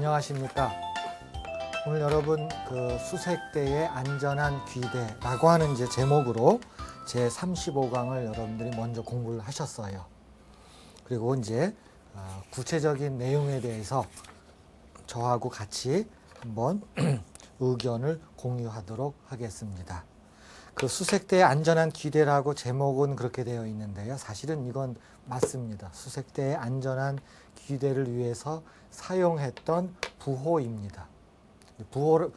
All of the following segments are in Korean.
안녕하십니까. 오늘 여러분 그 수색대의 안전한 귀대라고 하는 이제 제목으로 제 35강을 여러분들이 먼저 공부를 하셨어요. 그리고 이제 구체적인 내용에 대해서 저하고 같이 한번 의견을 공유하도록 하겠습니다. 그 수색대의 안전한 귀대라고 제목은 그렇게 되어 있는데요. 사실은 이건 맞습니다. 수색대의 안전한 귀대를 위해서 사용했던 부호입니다. 부호를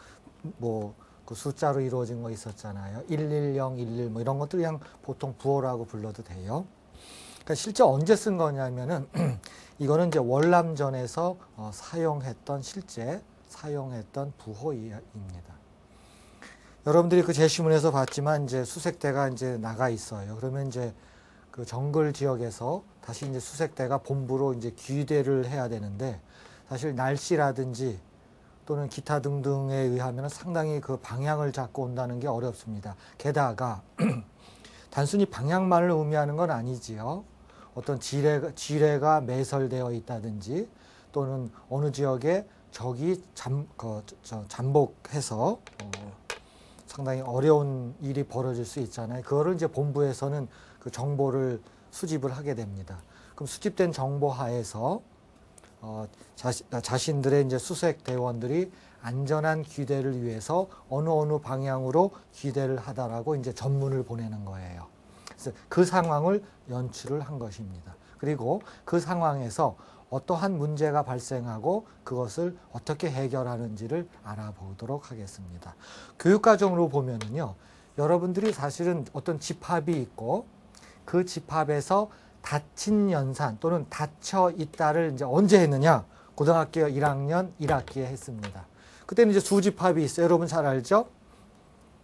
그 숫자로 이루어진 거 있었잖아요. 110, 11 뭐 이런 것들 그냥 보통 부호라고 불러도 돼요. 그러니까 실제 언제 쓴 거냐면은 이거는 이제 월남전에서 실제 사용했던 부호입니다. 여러분들이 그 제시문에서 봤지만 이제 수색대가 이제 나가 있어요. 그러면 이제 그 정글 지역에서 다시 이제 수색대가 본부로 이제 귀대를 해야 되는데 사실 날씨라든지 또는 기타 등등에 의하면 상당히 그 방향을 잡고 온다는 게 어렵습니다. 게다가 단순히 방향만을 의미하는 건 아니지요. 어떤 지뢰가 매설되어 있다든지 또는 어느 지역에 적이 잠복해서 상당히 어려운 일이 벌어질 수 있잖아요. 그거를 이제 본부에서는 그 정보를 수집을 하게 됩니다. 그럼 수집된 정보 하에서 자신들의 이제 수색 대원들이 안전한 귀대를 위해서 어느 방향으로 귀대를 하다라고 이제 전문을 보내는 거예요. 그래서 그 상황을 연출을 한 것입니다. 그리고 그 상황에서 어떠한 문제가 발생하고 그것을 어떻게 해결하는지를 알아보도록 하겠습니다. 교육과정으로 보면은요, 여러분들이 사실은 어떤 집합이 있고 그 집합에서 닫힌 연산 또는 닫혀 있다를 이제 언제 했느냐? 고등학교 1학년 1학기에 했습니다. 그때는 이제 수집합이 있어요. 여러분 잘 알죠?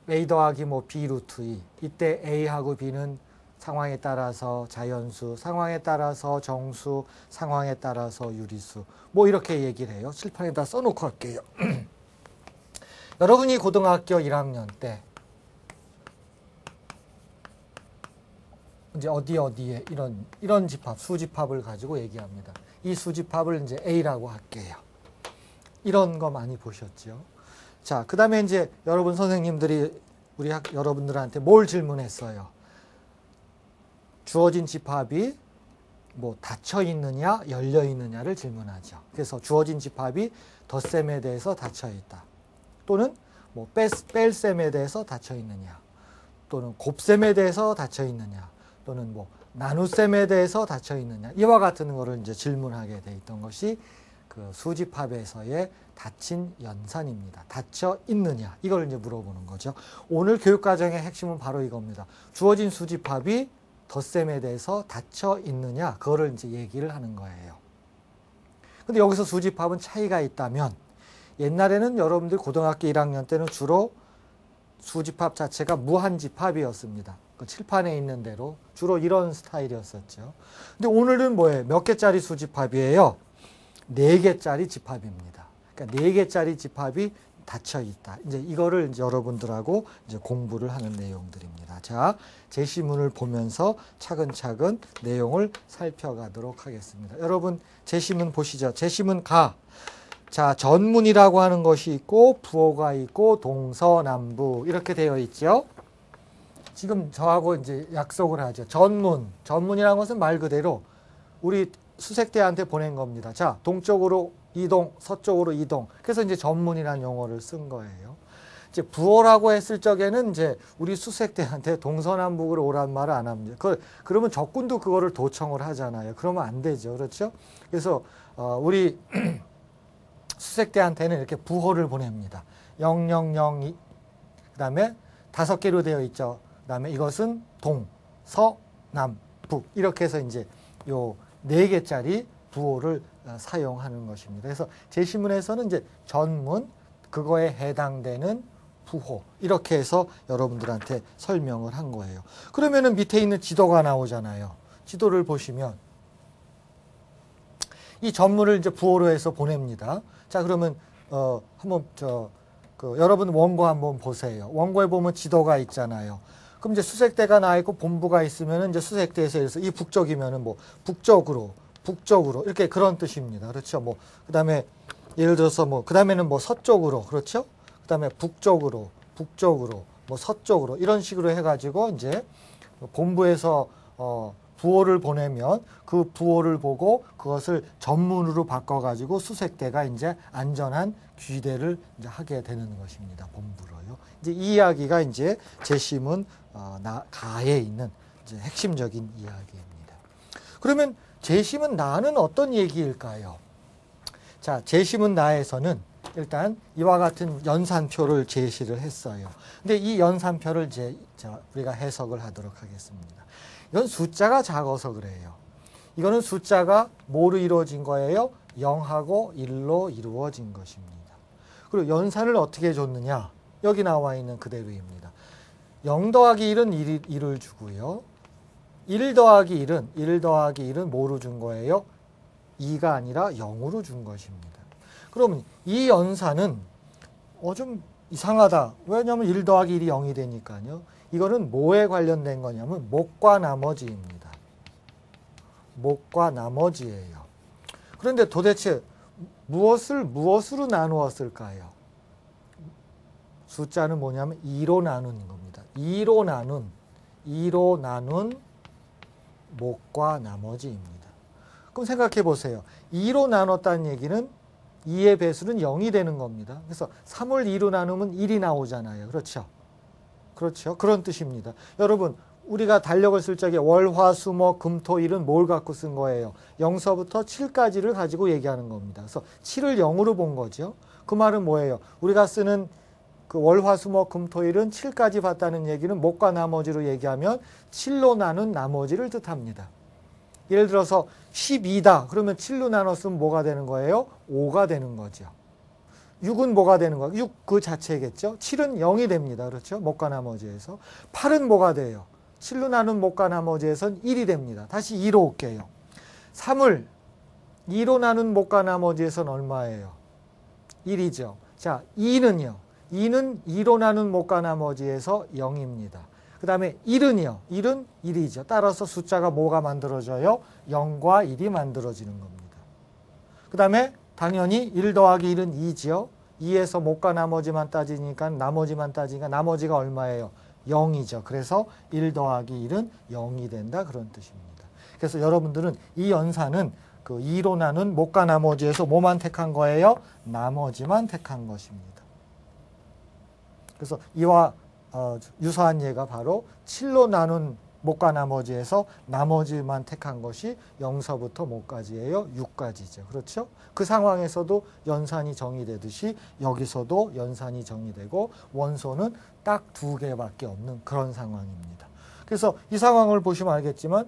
A 더하기 B 루트 2. 이때 A하고 B는 상황에 따라서 자연수, 상황에 따라서 정수, 상황에 따라서 유리수. 이렇게 얘기를 해요. 칠판에다 써놓고 할게요. 여러분이 고등학교 1학년 때 이제 어디에 이런 집합, 수집합을 가지고 얘기합니다. 이 수집합을 이제 A라고 할게요. 이런 거 많이 보셨죠? 자, 그 다음에 이제 여러분 선생님들이 여러분들한테 뭘 질문했어요? 주어진 집합이 닫혀 있느냐, 열려 있느냐를 질문하죠. 그래서 주어진 집합이 덧셈에 대해서 닫혀 있다. 또는 뺄셈에 대해서 닫혀 있느냐. 또는 곱셈에 대해서 닫혀 있느냐. 또는 나눗셈에 대해서 닫혀 있느냐. 이와 같은 거를 이제 질문하게 돼 있던 것이 그 수집합에서의 닫힌 연산입니다. 닫혀 있느냐. 이걸 이제 물어보는 거죠. 오늘 교육과정의 핵심은 바로 이겁니다. 주어진 수집합이 덧셈에 대해서 닫혀 있느냐, 그거를 이제 얘기를 하는 거예요. 근데 여기서 수집합은 차이가 있다면, 옛날에는 여러분들 고등학교 1학년 때는 주로 수집합 자체가 무한집합이었습니다. 그 칠판에 있는 대로 주로 이런 스타일이었었죠. 근데 오늘은 뭐예요? 몇 개짜리 수집합이에요? 4개짜리 집합입니다. 그러니까 4개짜리 집합이 닫혀 있다. 이제 이거를 이제 여러분들하고 이제 공부를 하는 내용들입니다. 자, 제시문을 보면서 차근차근 내용을 살펴가도록 하겠습니다. 여러분 제시문 보시죠. 제시문 가. 자, 전문이라고 하는 것이 있고 부호가 있고 동서남북 이렇게 되어 있죠. 지금 저하고 이제 약속을 하죠. 전문이라는 것은 말 그대로 우리 수색대한테 보낸 겁니다. 자, 동쪽으로 이동, 서쪽으로 이동. 그래서 이제 전문이라는 용어를 쓴 거예요. 이제 부호라고 했을 적에는 이제 우리 수색대한테 동서남북으로 오란 말을 안 합니다. 그러면 적군도 그거를 도청을 하잖아요. 그러면 안 되죠. 그렇죠? 그래서 우리 수색대한테는 이렇게 부호를 보냅니다. 0002. 그다음에 5개로 되어 있죠. 그다음에 이것은 동, 서, 남, 북. 이렇게 해서 이제 요 4개짜리 부호를 사용하는 것입니다. 그래서 제시문에서는 이제 전문, 그거에 해당되는 부호, 이렇게 해서 여러분들한테 설명을 한 거예요. 그러면은 밑에 있는 지도가 나오잖아요. 지도를 보시면 이 전문을 이제 부호로 해서 보냅니다. 자, 그러면 한번 여러분 원고 한번 보세요. 원고에 보면 지도가 있잖아요. 그럼 이제 수색대가 나 있고 본부가 있으면 이제 수색대에서 이 북쪽이면은 북쪽으로 이렇게 그런 뜻입니다. 그렇죠? 그다음에 예를 들어서 뭐, 그 다음에는 뭐 서쪽으로, 그렇죠? 그 다음에 북쪽으로, 뭐 서쪽으로, 이런 식으로 해가지고 이제 본부에서 부호를 보내면 그 부호를 보고 그것을 전문으로 바꿔가지고 수색대가 이제 안전한 귀대를 이제 하게 되는 것입니다. 본부로요. 이제 이 이야기가 이제 제시문 가에 있는 이제 핵심적인 이야기입니다. 그러면 제시문 나는 어떤 얘기일까요? 자, 제시문 나에서는 일단 이와 같은 연산표를 제시를 했어요. 근데 이 연산표를 우리가 해석을 하도록 하겠습니다. 이건 숫자가 작아서 그래요. 이거는 숫자가 뭐로 이루어진 거예요? 0하고 1로 이루어진 것입니다. 그리고 연산을 어떻게 줬느냐? 여기 나와 있는 그대로입니다. 0 더하기 1은 1을 주고요. 1 더하기 1은 뭐로 준 거예요? 2가 아니라 0으로 준 것입니다. 그러면 이 연산은 좀 이상하다. 왜냐하면 1 더하기 1이 0이 되니까요. 이거는 뭐에 관련된 거냐면 목과 나머지입니다. 목과 나머지예요. 그런데 도대체 무엇으로 나누었을까요? 숫자는 뭐냐면 2로 나눈 겁니다. 2로 나눈 목과 나머지입니다. 그럼 생각해 보세요. 2로 나눴다는 얘기는 2의 배수는 0이 되는 겁니다. 그래서 3을 2로 나누면 1이 나오잖아요. 그렇죠? 그렇죠. 그런 뜻입니다. 여러분, 우리가 달력을 쓸 적에 월, 화, 수, 목, 금, 토, 일은 뭘 갖고 쓴 거예요? 0서부터 7까지를 가지고 얘기하는 겁니다. 그래서 7을 0으로 본 거죠. 그 말은 뭐예요? 우리가 쓰는 그 월, 화, 수, 목, 금, 토, 일은 7까지 봤다는 얘기는 목과 나머지로 얘기하면 7로 나눈 나머지를 뜻합니다. 예를 들어서 12다. 그러면 7로 나눴으면 뭐가 되는 거예요? 5가 되는 거죠. 6은 뭐가 되는 거예요? 6 그 자체겠죠. 7은 0이 됩니다. 그렇죠? 목과 나머지에서. 8은 뭐가 돼요? 7로 나눈 목과 나머지에서는 1이 됩니다. 다시 2로 올게요. 3을 2로 나눈 목과 나머지에서는 얼마예요? 1이죠. 자, 2는요. 2는 2로 나눈 목과 나머지에서 0입니다. 그 다음에 1은요. 1은 1이죠. 따라서 숫자가 뭐가 만들어져요? 0과 1이 만들어지는 겁니다. 그 다음에 당연히 1 더하기 1은 2지요. 2에서 목과 나머지만 따지니까 나머지가 얼마예요? 0이죠. 그래서 1 더하기 1은 0이 된다. 그런 뜻입니다. 그래서 여러분들은 이 연산은 그 2로 나눈 목과 나머지에서 뭐만 택한 거예요? 나머지만 택한 것입니다. 그래서 이와 유사한 예가 바로 7로 나눈 목과 나머지에서 나머지만 택한 것이 0서부터 목까지예요. 6까지죠. 그렇죠? 그 상황에서도 연산이 정의되듯이 여기서도 연산이 정의되고 원소는 딱 2개밖에 없는 그런 상황입니다. 그래서 이 상황을 보시면 알겠지만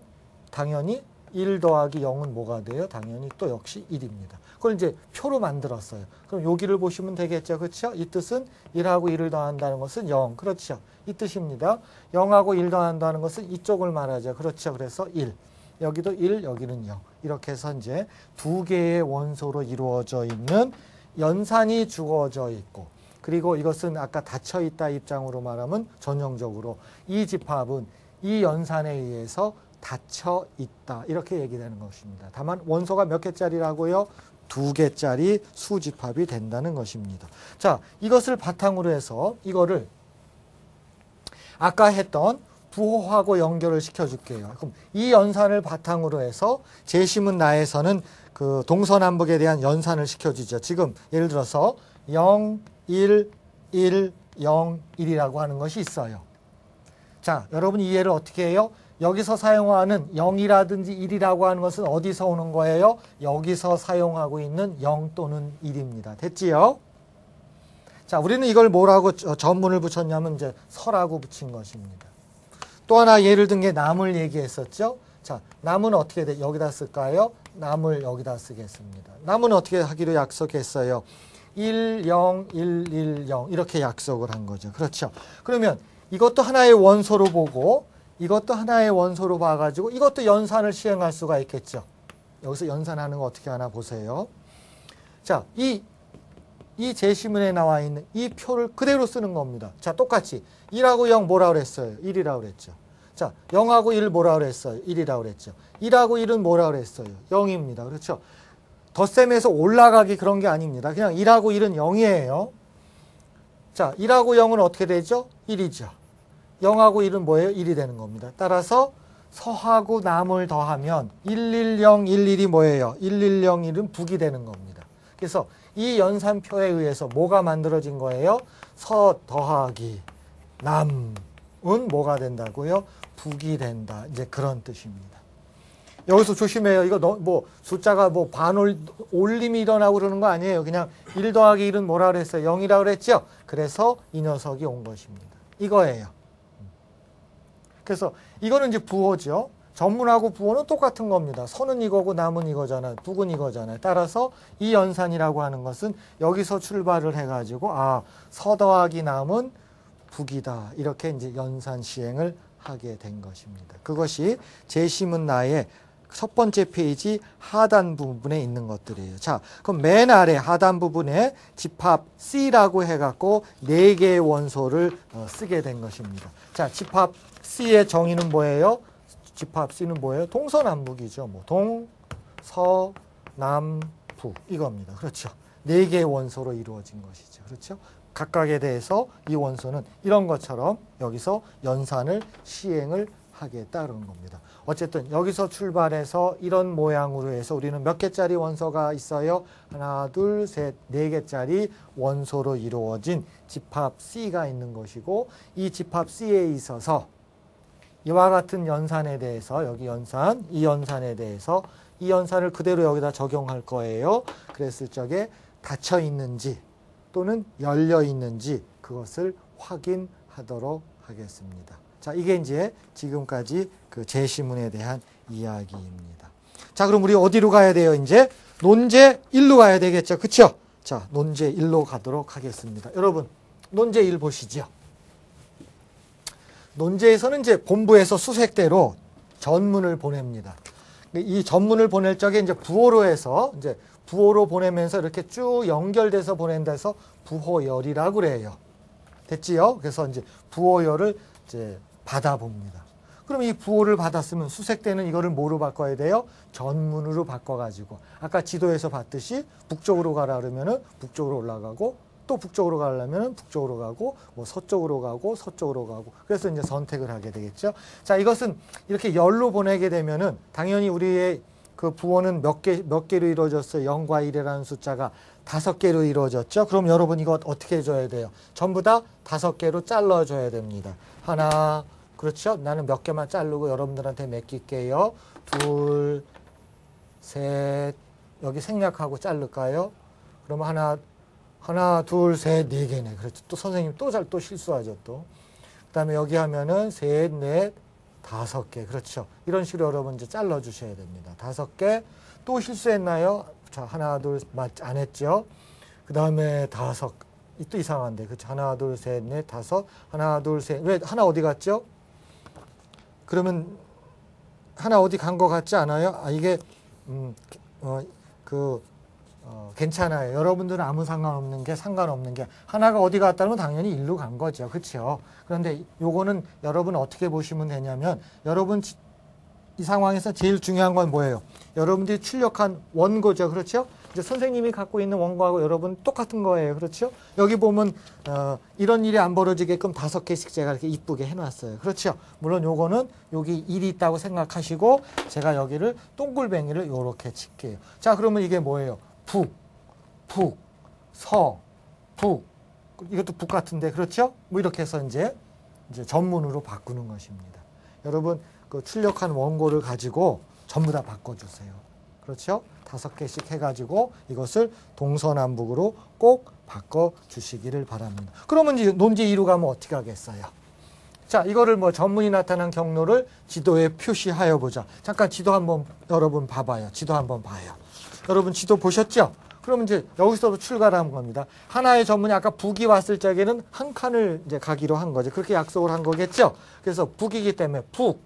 당연히 1 더하기 0은 뭐가 돼요? 당연히 또 역시 1입니다. 그걸 이제 표로 만들었어요. 그럼 여기를 보시면 되겠죠. 그렇죠? 이 뜻은 1하고 1을 더한다는 것은 0. 그렇죠? 이 뜻입니다. 0하고 1 더한다는 것은 이쪽을 말하죠. 그렇죠? 그래서 1. 여기도 1, 여기는 0. 이렇게 해서 이제 2개의 원소로 이루어져 있는 연산이 주어져 있고, 그리고 이것은 아까 닫혀 있다 입장으로 말하면 전형적으로 이 집합은 이 연산에 의해서 닫혀 있다. 이렇게 얘기되는 것입니다. 다만 원소가 몇 개짜리라고요? 2개짜리 수집합이 된다는 것입니다. 자, 이것을 바탕으로 해서 이거를 아까 했던 부호하고 연결을 시켜줄게요. 그럼 이 연산을 바탕으로 해서 제시문 나에서는 그 동서남북에 대한 연산을 시켜주죠. 지금 예를 들어서 0, 1, 1, 0, 1이라고 하는 것이 있어요. 자, 여러분 이해를 어떻게 해요? 여기서 사용하는 0이라든지 1이라고 하는 것은 어디서 오는 거예요? 여기서 사용하고 있는 0 또는 1입니다. 됐지요? 자, 우리는 이걸 뭐라고 전문을 붙였냐면 이제 서라고 붙인 것입니다. 또 하나 예를 든 게 남을 얘기했었죠? 자, 남은 어떻게 돼? 여기다 쓸까요? 남을 여기다 쓰겠습니다. 남은 어떻게 하기로 약속했어요? 1, 0, 1, 1, 0 이렇게 약속을 한 거죠. 그렇죠? 그러면 이것도 하나의 원소로 보고 이것도 하나의 원소로 봐가지고 이것도 연산을 시행할 수가 있겠죠. 여기서 연산하는 거 어떻게 하나 보세요. 자, 이 제시문에 나와 있는 이 표를 그대로 쓰는 겁니다. 자, 똑같이 1하고 0 뭐라 그랬어요? 1이라고 그랬죠. 자, 0하고 1 뭐라 그랬어요? 1이라고 그랬죠. 1하고 1은 뭐라 그랬어요? 0입니다. 그렇죠? 덧셈에서 올라가기 그런 게 아닙니다. 그냥 1하고 1은 0이에요. 자, 1하고 0은 어떻게 되죠? 1이죠. 0하고 1은 뭐예요? 1이 되는 겁니다. 따라서 서하고 남을 더하면 110, 11이 뭐예요? 110, 1은 북이 되는 겁니다. 그래서 이 연산표에 의해서 뭐가 만들어진 거예요? 서 더하기 남은 뭐가 된다고요? 북이 된다. 이제 그런 뜻입니다. 여기서 조심해요. 이거 뭐 숫자가 뭐 올림이 일어나고 그러는 거 아니에요. 그냥 1 더하기 1은 뭐라 그랬어요? 0이라고 그랬죠? 그래서 이 녀석이 온 것입니다. 이거예요. 그래서 이거는 이제 부호죠. 전문하고 부호는 똑같은 겁니다. 서는 이거고 남은 이거잖아요. 북은 이거잖아요. 따라서 이 연산이라고 하는 것은 여기서 출발을 해가지고 서 더하기 남은 북이다. 이렇게 이제 연산 시행을 하게 된 것입니다. 그것이 제시문 나의 첫 번째 페이지 하단 부분에 있는 것들이에요. 자, 그럼 맨 아래 하단 부분에 집합 C라고 해갖고 4개의 원소를 쓰게 된 것입니다. 자, 집합 C의 정의는 뭐예요? 집합 C는 뭐예요? 동서남북이죠. 뭐 동, 서, 남, 북 이겁니다. 그렇죠. 4개의 원소로 이루어진 것이죠. 그렇죠. 각각에 대해서 이 원소는 이런 것처럼 여기서 연산을 시행을 하겠다는 겁니다. 어쨌든 여기서 출발해서 이런 모양으로 해서 우리는 몇 개짜리 원소가 있어요? 하나, 둘, 셋, 4개짜리 원소로 이루어진 집합 C가 있는 것이고 이 집합 C에 있어서 이와 같은 연산에 대해서 여기 연산, 이 연산에 대해서 이 연산을 그대로 여기다 적용할 거예요. 그랬을 적에 닫혀 있는지 또는 열려 있는지 그것을 확인하도록 하겠습니다. 자, 이게 이제 지금까지 그 제시문에 대한 이야기입니다. 자, 그럼 우리 어디로 가야 돼요? 이제 논제 1로 가야 되겠죠. 그쵸? 자, 논제 1로 가도록 하겠습니다. 여러분, 논제 1 보시죠. 논제에서는 이제 본부에서 수색대로 전문을 보냅니다. 이 전문을 보낼 적에 이제 부호로 해서 이제 부호로 보내면서 이렇게 쭉 연결돼서 보낸다 해서 부호열이라고 그래요. 됐지요? 그래서 이제 부호열을 이제 받아봅니다. 그럼 이 부호를 받았으면 수색대는 이거를 뭐로 바꿔야 돼요? 전문으로 바꿔가지고 아까 지도에서 봤듯이 북쪽으로 가라 그러면은 북쪽으로 올라가고 또 북쪽으로 가려면 북쪽으로 가고 뭐 서쪽으로 가고 서쪽으로 가고 그래서 이제 선택을 하게 되겠죠. 자, 이것은 이렇게 열로 보내게 되면은 당연히 우리의 그 부호는 몇 개로 이루어졌어요? 0과 1이라는 숫자가 5개로 이루어졌죠. 그럼 여러분 이거 어떻게 해줘야 돼요? 전부 다 5개로 잘라줘야 됩니다. 하나, 그렇죠? 나는 몇 개만 자르고 여러분들한테 맡길게요. 둘, 셋, 여기 생략하고 자를까요? 그러면 하나, 둘, 셋, 4개네. 그렇죠. 또 선생님 또 실수하죠, 또. 그 다음에 여기 하면은 셋, 넷, 5개. 그렇죠. 이런 식으로 여러분 이제 잘라주셔야 됩니다. 5개. 또 실수했나요? 자, 하나, 둘, 안 했죠? 그 다음에 5. 또 이상한데. 그렇죠. 하나, 둘, 셋, 넷, 5. 하나, 둘, 셋. 왜? 하나 어디 갔죠? 그러면 하나 어디 간 것 같지 않아요? 이게, 괜찮아요. 여러분들은 아무 상관없는 게 하나가 어디 갔다면 당연히 일로 간 거죠. 그렇죠? 그런데 요거는 여러분 어떻게 보시면 되냐면 여러분 이 상황에서 제일 중요한 건 뭐예요? 여러분들이 출력한 원고죠. 그렇죠? 이제 선생님이 갖고 있는 원고하고 여러분 똑같은 거예요. 그렇죠? 여기 보면 이런 일이 안 벌어지게끔 5개씩 제가 이렇게 이쁘게 해놨어요. 그렇죠? 물론 요거는 여기 일이 있다고 생각하시고 제가 여기를 동글뱅이를 이렇게 칠게요. 자, 그러면 이게 뭐예요? 북, 서, 북. 이것도 북 같은데, 그렇죠? 뭐 이렇게 해서 이제 전문으로 바꾸는 것입니다. 여러분, 그 출력한 원고를 가지고 전부 다 바꿔주세요. 그렇죠? 5개씩 해가지고 이것을 동서남북으로 꼭 바꿔주시기를 바랍니다. 그러면 이제 논제 2로 가면 어떻게 하겠어요? 자, 이거를 뭐 전문이 나타난 경로를 지도에 표시하여 보자. 잠깐 지도 한번 여러분 봐봐요. 지도 한번 봐요. 여러분 지도 보셨죠? 그러면 이제 여기서도 출발을 한 겁니다. 하나의 전문이 아까 북이 왔을 적에는 한 칸을 이제 가기로 한 거죠. 그렇게 약속을 한 거겠죠? 그래서 북이기 때문에 북.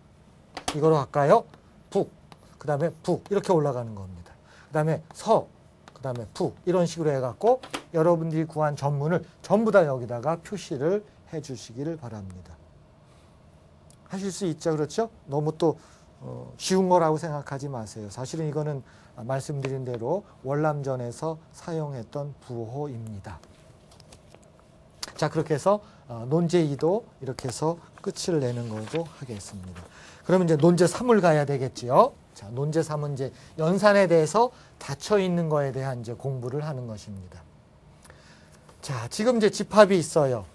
이거로 할까요? 북. 그 다음에 북. 이렇게 올라가는 겁니다. 그 다음에 서. 그 다음에 북. 이런 식으로 해갖고 여러분들이 구한 전문을 전부 다 여기다가 표시를 해 주시기를 바랍니다. 하실 수 있죠? 그렇죠? 너무 또 쉬운 거라고 생각하지 마세요. 사실은 이거는 말씀드린 대로 월남전에서 사용했던 부호입니다. 자, 그렇게 해서 논제 2도 이렇게 해서 끝을 내는 거고 하겠습니다. 그러면 이제 논제 3을 가야 되겠지요. 자, 논제 3은 이제 연산에 대해서 닫혀 있는 거에 대한 이제 공부를 하는 것입니다. 자, 지금 이제 집합이 있어요.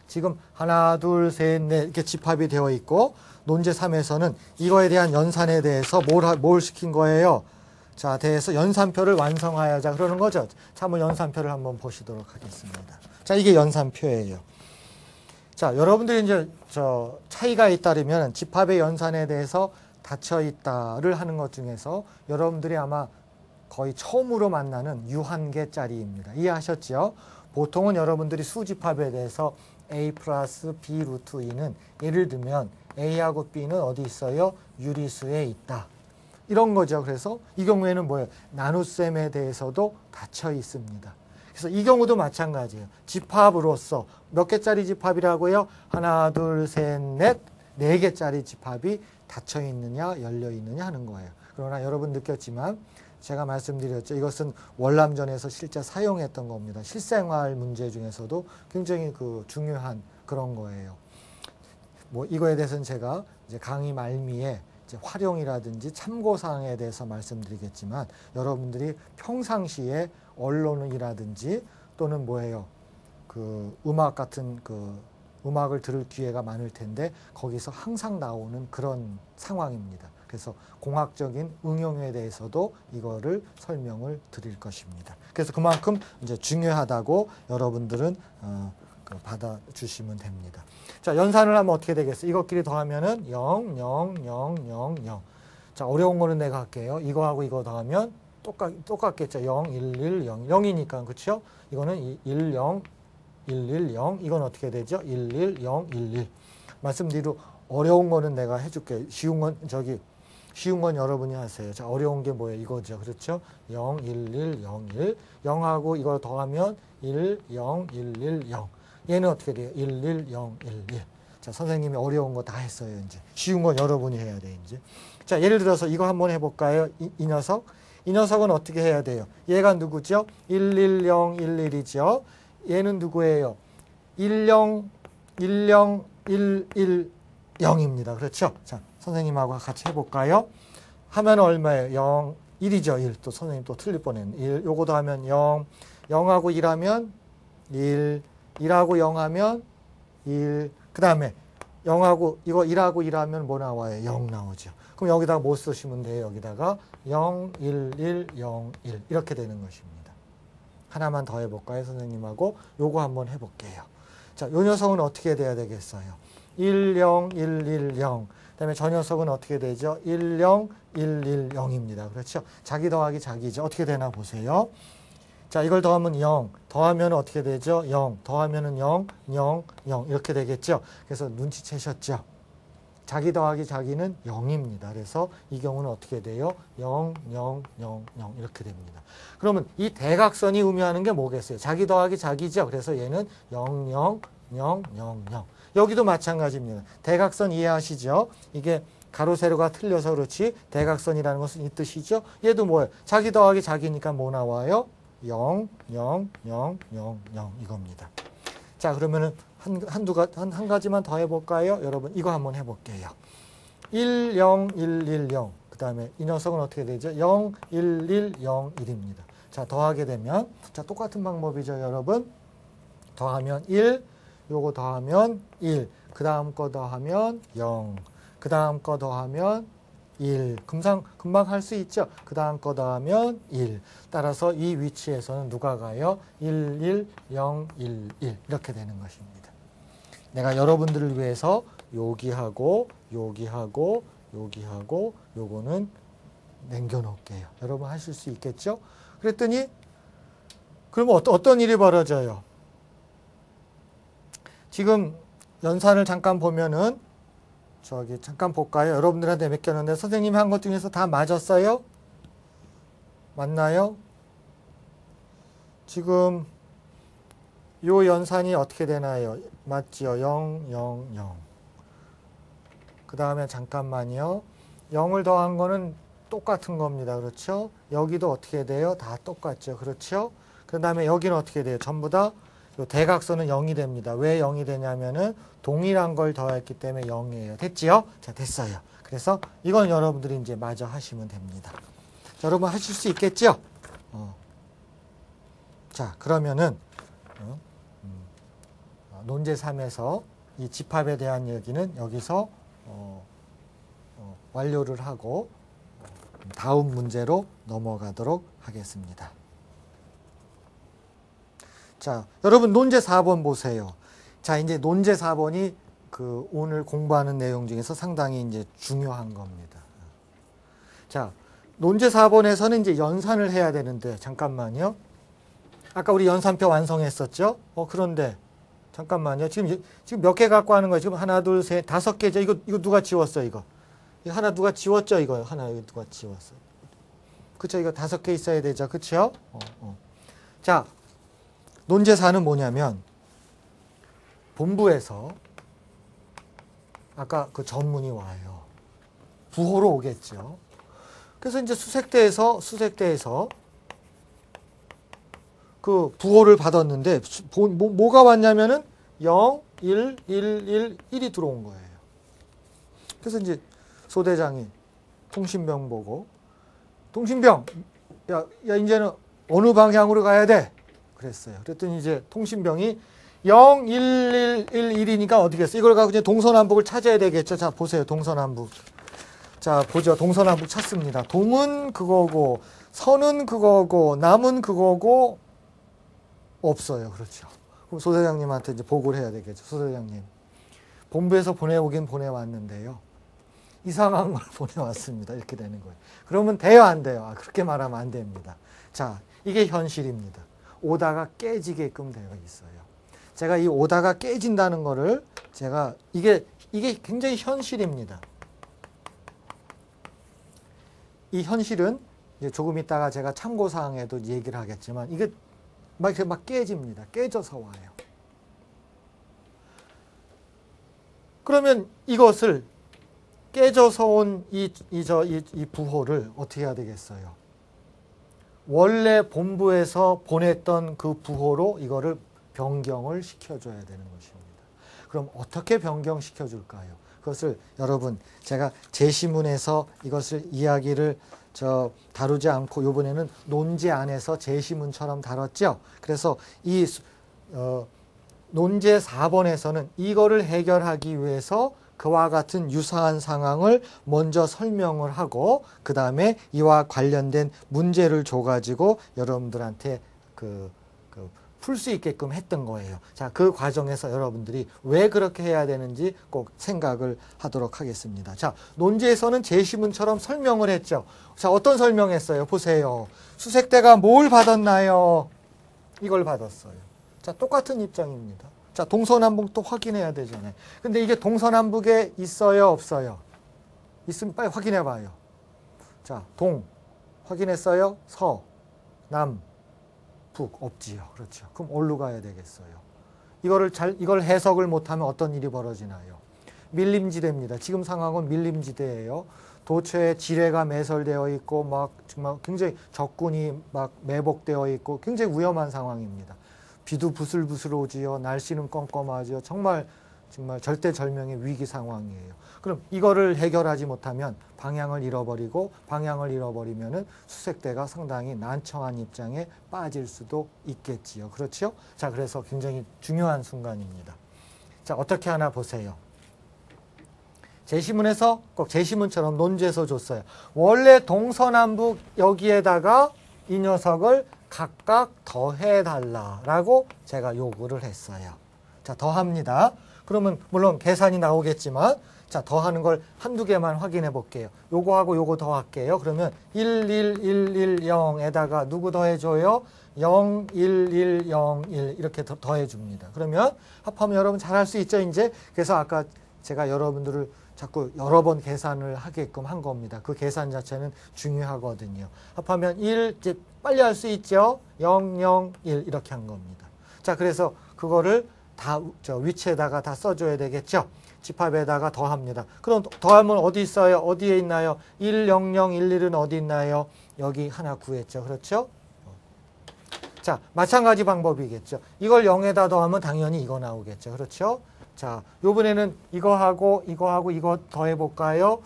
지금 하나, 둘, 셋, 넷 이렇게 집합이 되어 있고 논제 3에서는 이거에 대한 연산에 대해서 뭘 시킨 거예요? 자, 대해서 연산표를 완성하여자 그러는 거죠. 자, 한번 연산표를 한번 보시도록 하겠습니다. 자, 이게 연산표예요. 자, 여러분들이 이제 차이가 있다면 집합의 연산에 대해서 닫혀 있다를 하는 것 중에서 여러분들이 아마 거의 처음으로 만나는 유한계짜리입니다. 이해하셨죠? 보통은 여러분들이 수집합에 대해서 a 플러스 b 루트 2는 예를 들면 a하고 b는 어디 있어요? 유리수에 있다. 이런 거죠. 그래서 이 경우에는 뭐예요? 나눗셈에 대해서도 닫혀 있습니다. 그래서 이 경우도 마찬가지예요. 집합으로서 몇 개짜리 집합이라고요? 하나, 둘, 셋, 넷, 4개짜리 집합이 닫혀 있느냐, 열려 있느냐 하는 거예요. 그러나 여러분 느꼈지만 제가 말씀드렸죠. 이것은 월남전에서 실제 사용했던 겁니다. 실생활 문제 중에서도 굉장히 중요한 그런 거예요. 뭐 이거에 대해서는 제가 이제 강의 말미에 이제 활용이라든지 참고사항에 대해서 말씀드리겠지만 여러분들이 평상시에 언론이라든지 또는 뭐예요? 음악 같은 음악을 들을 기회가 많을 텐데 거기서 항상 나오는 그런 상황입니다. 그래서 공학적인 응용에 대해서도 이거를 설명을 드릴 것입니다. 그래서 그만큼 이제 중요하다고 여러분들은 받아주시면 됩니다. 자, 연산을 하면 어떻게 되겠어요? 이것끼리 더하면은 0, 0, 0, 0, 0. 자, 어려운 거는 내가 할게요. 이거하고 이거 더하면 똑같겠죠. 0, 1, 1, 0. 0이니까, 그렇죠? 이거는 1, 0, 1, 1, 0. 이건 어떻게 되죠? 1, 1, 0, 1, 1. 말씀드리로 어려운 거는 내가 해줄게요. 쉬운 건 여러분이 하세요. 자, 어려운 게 뭐예요? 이거죠. 그렇죠? 0, 1, 1, 0, 1. 0하고 이거 더하면 1, 0, 1, 1, 0. 얘는 어떻게 돼요? 1, 1, 0, 1, 1. 자, 선생님이 어려운 거 다 했어요, 이제. 쉬운 건 여러분이 해야 돼, 이제. 자, 예를 들어서 이거 한번 해볼까요? 이 녀석. 이 녀석은 어떻게 해야 돼요? 얘가 누구죠? 1, 1, 0, 1, 1이죠. 얘는 누구예요? 1, 0, 1, 0, 1, 1, 0입니다. 그렇죠? 자, 선생님하고 같이 해볼까요? 하면 얼마예요? 0, 1이죠. 1. 또 선생님 또 틀릴 뻔했네. 1. 요거도 하면 0. 0하고 1하면 1. 1하고 0하면 1. 그 다음에 0하고 이거 1하고 1하면 뭐 나와요? 0 나오죠. 그럼 여기다가 뭐 쓰시면 돼요? 여기다가 0, 1, 1, 0, 1 이렇게 되는 것입니다. 하나만 더 해볼까요? 선생님하고 요거 한번 해볼게요. 자, 요 녀석은 어떻게 돼야 되겠어요? 1, 0, 1, 1, 0. 그 다음에 저 녀석은 어떻게 되죠? 1, 0, 1, 1, 0입니다. 그렇죠? 자기 더하기 자기죠. 어떻게 되나 보세요. 자, 이걸 더하면 0. 더하면 어떻게 되죠? 0. 더하면 0, 0, 0. 이렇게 되겠죠? 그래서 눈치채셨죠? 자기 더하기 자기는 0입니다. 그래서 이 경우는 어떻게 돼요? 0, 0, 0, 0 이렇게 됩니다. 그러면 이 대각선이 의미하는 게 뭐겠어요? 자기 더하기 자기죠. 그래서 얘는 0, 0, 0, 0, 0. 여기도 마찬가지입니다. 대각선 이해하시죠? 이게 가로 세로가 틀려서 그렇지 대각선이라는 것은 이 뜻이죠. 얘도 뭐예요? 자기 더하기 자기니까 뭐 나와요? 0, 0, 0, 0, 0 이겁니다. 자, 그러면은 한 가지만 더 해볼까요? 여러분 이거 한번 해볼게요. 1, 0, 1, 1, 0. 그 다음에 이 녀석은 어떻게 되죠? 0, 1, 1, 0, 1입니다. 자, 더하게 되면 자, 똑같은 방법이죠, 여러분. 더하면 1, 요거 더하면 1. 그 다음 거 더하면 0. 그 다음 거 더하면 1. 금방 할 수 있죠? 그 다음 거 더하면 1. 따라서 이 위치에서는 누가 가요? 1, 1, 0, 1, 1. 이렇게 되는 것입니다. 내가 여러분들을 위해서 여기하고 여기하고 여기하고 요거는 남겨놓을게요. 여러분 하실 수 있겠죠? 그랬더니 그러면 어떤 일이 벌어져요? 지금 연산을 잠깐 보면은 잠깐 볼까요? 여러분들한테 맡겼는데 선생님이 한 것 중에서 다 맞았어요? 맞나요? 지금 요 연산이 어떻게 되나요? 맞지요? 0, 0, 0. 그 다음에 잠깐만요. 0을 더한 거는 똑같은 겁니다. 그렇죠? 여기도 어떻게 돼요? 다 똑같죠. 그렇죠? 그 다음에 여기는 어떻게 돼요? 전부 다 대각선은 0이 됩니다. 왜 0이 되냐면은 동일한 걸 더했기 때문에 0이에요. 됐지요? 자, 됐어요. 그래서 이건 여러분들이 이제 마저 하시면 됩니다. 자, 여러분 하실 수 있겠죠? 자, 그러면은 논제 3에서 이 집합에 대한 얘기는 여기서 완료를 하고 다음 문제로 넘어가도록 하겠습니다. 자, 여러분 논제 4번 보세요. 자, 이제 논제 4번이 그 오늘 공부하는 내용 중에서 상당히 이제 중요한 겁니다. 자, 논제 4번에서는 이제 연산을 해야 되는데 잠깐만요. 아까 우리 연산표 완성했었죠? 그런데 잠깐만요. 지금 몇 개 갖고 하는 거예요? 지금 하나, 둘, 셋, 5개죠? 이거 누가 지웠어, 이거? 이거 하나 누가 지웠죠, 이거? 하나 이거 누가 지웠어? 그쵸? 이거 5개 있어야 되죠? 그쵸? 자, 논제 4는 뭐냐면, 본부에서, 아까 그 전문이 와요. 부호로 오겠죠? 그래서 이제 수색대에서 그 부호를 받았는데 뭐가 왔냐면은 0, 1, 1, 1이 들어온 거예요. 그래서 이제 소대장이 통신병 보고 통신병 야 이제는 어느 방향으로 가야 돼? 그랬어요. 그랬더니 이제 통신병이 0, 1, 1, 1, 1이니까 어떻게 했어? 이걸 갖고 이제 동서남북을 찾아야 되겠죠. 자, 보세요. 동서남북. 자, 보죠. 동서남북 찾습니다. 동은 그거고 서는 그거고 남은 그거고 없어요. 그렇죠. 그럼 소대장님한테 이제 보고를 해야 되겠죠. 소대장님. 본부에서 보내오긴 보내왔는데요. 이상한 걸 보내왔습니다. 이렇게 되는 거예요. 그러면 돼요? 안 돼요? 그렇게 말하면 안 됩니다. 자, 이게 현실입니다. 오다가 깨지게끔 되어 있어요. 제가 이 오다가 깨진다는 거를 제가 이게 굉장히 현실입니다. 이 현실은 이제 조금 있다가 제가 참고사항에도 얘기를 하겠지만 이게 막 깨집니다. 깨져서 와요. 그러면 이것을 깨져서 온 이 부호를 어떻게 해야 되겠어요? 원래 본부에서 보냈던 그 부호로 이거를 변경을 시켜줘야 되는 것입니다. 그럼 어떻게 변경시켜 줄까요? 그것을 여러분 제가 제시문에서 이것을 이야기를 다루지 않고 이번에는 논제 안에서 제시문처럼 다뤘죠. 그래서 이 논제 4번에서는 이거를 해결하기 위해서 그와 같은 유사한 상황을 먼저 설명을 하고 그 다음에 이와 관련된 문제를 줘가지고 여러분들한테 풀 수 있게끔 했던 거예요. 자, 그 과정에서 여러분들이 왜 그렇게 해야 되는지 꼭 생각을 하도록 하겠습니다. 자, 논제에서는 제시문처럼 설명을 했죠. 자, 어떤 설명했어요? 보세요. 수색대가 뭘 받았나요? 이걸 받았어요. 자, 똑같은 입장입니다. 자, 동서남북도 확인해야 되잖아요. 근데 이게 동서남북에 있어요? 없어요? 있으면 빨리 확인해 봐요. 자, 동 확인했어요? 서, 남, 북 없지요. 그렇죠. 그럼 어디로 가야 되겠어요? 이걸 해석을 못하면 어떤 일이 벌어지나요? 밀림지대입니다. 지금 상황은 밀림지대예요. 도처에 지뢰가 매설되어 있고 막 정말 굉장히 적군이 막 매복되어 있고 굉장히 위험한 상황입니다. 비도 부슬부슬 오지요. 날씨는 껌껌하지요. 정말 절대절명의 위기 상황이에요. 그럼 이거를 해결하지 못하면 방향을 잃어버리면은 수색대가 상당히 난처한 입장에 빠질 수도 있겠지요. 그렇죠? 자, 그래서 굉장히 중요한 순간입니다. 자, 어떻게 하나 보세요. 제시문에서 꼭 제시문처럼 논제에서 줬어요. 원래 동서남북 여기에다가 이 녀석을 각각 더해달라라고 제가 요구를 했어요. 자, 더합니다. 그러면 물론 계산이 나오겠지만 자, 더하는 걸 한두 개만 확인해 볼게요. 요거하고 요거 더할게요. 그러면 11110에다가 누구 더해줘요? 0, 1, 1, 0, 1 이렇게 더해줍니다. 그러면 합하면 여러분 잘할 수 있죠, 이제? 그래서 아까 제가 여러분들을 자꾸 여러 번 계산을 하게끔 한 겁니다. 그 계산 자체는 중요하거든요. 합하면 1, 이제 빨리 할 수 있죠? 0, 0, 1 이렇게 한 겁니다. 자, 그래서 그거를 다 위치에다가 다 써줘야 되겠죠. 집합에다가 더합니다. 그럼 더하면 어디 있어요? 어디에 있나요? 1, 0, 0, 1, 1은 어디 있나요? 여기 하나 구했죠. 그렇죠? 자, 마찬가지 방법이겠죠. 이걸 0에다 더하면 당연히 이거 나오겠죠. 그렇죠? 자, 요번에는 이거 더해볼까요?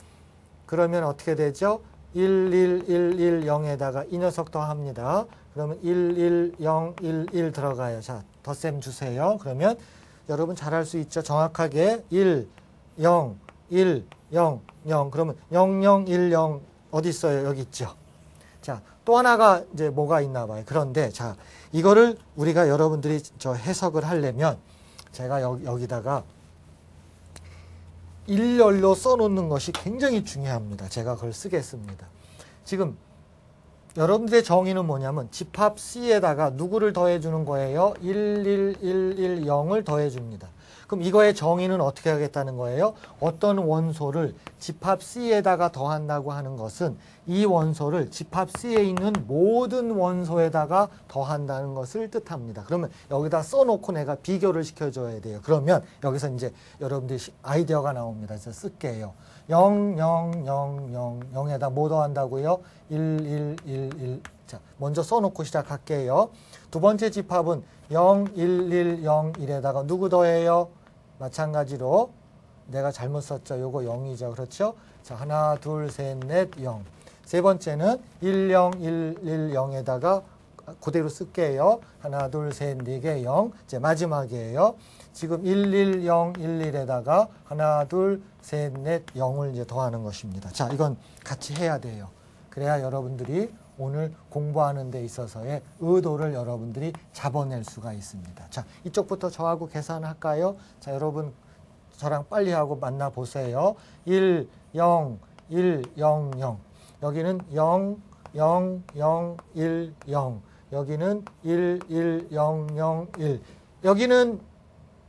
그러면 어떻게 되죠? 1, 1, 1, 1, 0에다가 이 녀석 더합니다. 그러면 1, 1, 0, 1, 1 들어가요. 자, 덧셈 주세요. 그러면 여러분 잘할 수 있죠. 정확하게 1, 0, 1, 0, 0. 그러면 0, 0, 1, 0 어디 있어요? 여기 있죠. 자, 또 하나가 이제 뭐가 있나 봐요. 그런데 자, 이거를 우리가 여러분들이 해석을 하려면 제가 여기다가 일렬로 써놓는 것이 굉장히 중요합니다. 제가 그걸 쓰겠습니다. 지금 여러분들의 정의는 뭐냐면 집합 C에다가 누구를 더해주는 거예요? 1, 1, 1, 1, 0을 더해줍니다. 그럼 이거의 정의는 어떻게 하겠다는 거예요? 어떤 원소를 집합 C에다가 더한다고 하는 것은 이 원소를 집합 C에 있는 모든 원소에다가 더한다는 것을 뜻합니다. 그러면 여기다 써놓고 내가 비교를 시켜줘야 돼요. 그러면 여기서 이제 여러분들이 아이디어가 나옵니다. 제가 쓸게요. 0, 0, 0, 0, 0에다 뭐 더한다고요? 1, 1, 1, 1. 자, 먼저 써놓고 시작할게요. 두 번째 집합은 0, 1, 1, 0, 1에다가 누구 더해요? 마찬가지로 내가 잘못 썼죠. 요거 0이죠. 그렇죠? 자, 하나, 둘, 셋, 넷, 0. 세 번째는 1, 0, 1, 1, 0에다가 그대로 쓸게요. 하나, 둘, 셋, 네 개, 0. 이제 마지막이에요. 지금 1, 1, 0, 1, 1에다가 하나, 둘, 셋, 넷, 0을 이제 더하는 것입니다. 자, 이건 같이 해야 돼요. 그래야 여러분들이 오늘 공부하는 데 있어서의 의도를 여러분들이 잡아낼 수가 있습니다. 자, 이쪽부터 저하고 계산할까요? 자, 여러분 저랑 빨리 하고 만나보세요. 1, 0, 1, 0, 0. 여기는 0, 0, 0, 1, 0. 여기는 1, 1, 0, 0, 1. 여기는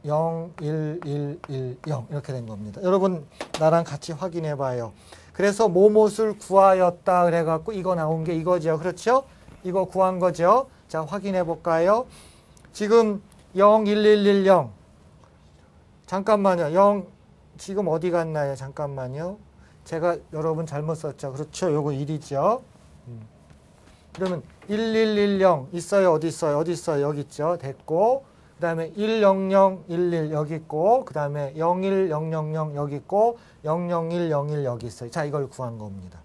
0, 1, 1, 1, 0 이렇게 된 겁니다. 여러분 나랑 같이 확인해 봐요. 그래서 뭐뭇을 구하였다 그래갖고 이거 나온 게 이거죠. 그렇죠? 이거 구한 거죠. 자, 확인해 볼까요? 지금 0, 1, 1, 1, 0. 잠깐만요. 0 지금 어디 갔나요? 잠깐만요. 제가 여러분 잘못 썼죠. 그렇죠? 요거 1이죠. 그러면 1, 1, 1, 0 있어요? 어디 있어요? 어디 있어요? 여기 있죠. 됐고. 그 다음에 1, 0, 0, 1, 1 여기 있고, 그 다음에 0, 1, 0, 0, 0 여기 있고, 0, 0, 1, 0, 1 여기 있어요. 자, 이걸 구한 겁니다.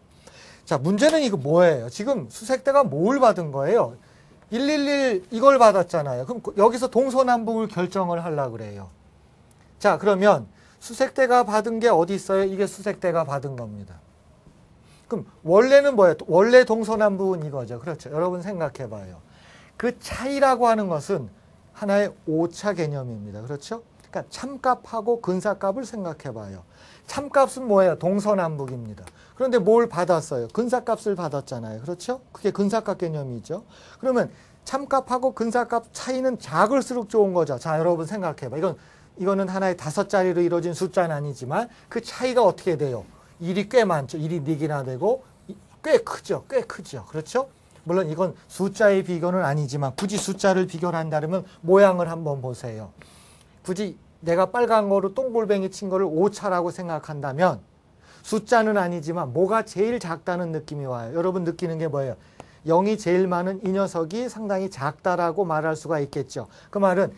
자, 문제는 이거 뭐예요? 지금 수색대가 뭘 받은 거예요? 111 이걸 받았잖아요. 그럼 여기서 동서남북을 결정을 하려고 그래요. 자, 그러면 수색대가 받은 게 어디 있어요? 이게 수색대가 받은 겁니다. 그럼 원래는 뭐예요? 원래 동서남북은 이거죠. 그렇죠. 여러분 생각해 봐요. 그 차이라고 하는 것은 하나의 오차 개념입니다. 그렇죠? 그러니까 참값하고 근사값을 생각해 봐요. 참값은 뭐예요? 동서남북입니다. 그런데 뭘 받았어요? 근사값을 받았잖아요. 그렇죠? 그게 근사값 개념이죠. 그러면 참값하고 근사값 차이는 작을수록 좋은 거죠. 자, 여러분 생각해 봐. 이거는 하나의 5자리로 이루어진 숫자는 아니지만 그 차이가 어떻게 돼요? 1이 꽤 많죠. 1이 4개나 되고 꽤 크죠. 꽤 크죠. 그렇죠? 물론 이건 숫자의 비교는 아니지만 굳이 숫자를 비교를 한다면 모양을 한번 보세요. 굳이 내가 빨간 거로 똥골뱅이 친 거를 오차라고 생각한다면 숫자는 아니지만 뭐가 제일 작다는 느낌이 와요. 여러분 느끼는 게 뭐예요? 0이 제일 많은 이 녀석이 상당히 작다라고 말할 수가 있겠죠. 그 말은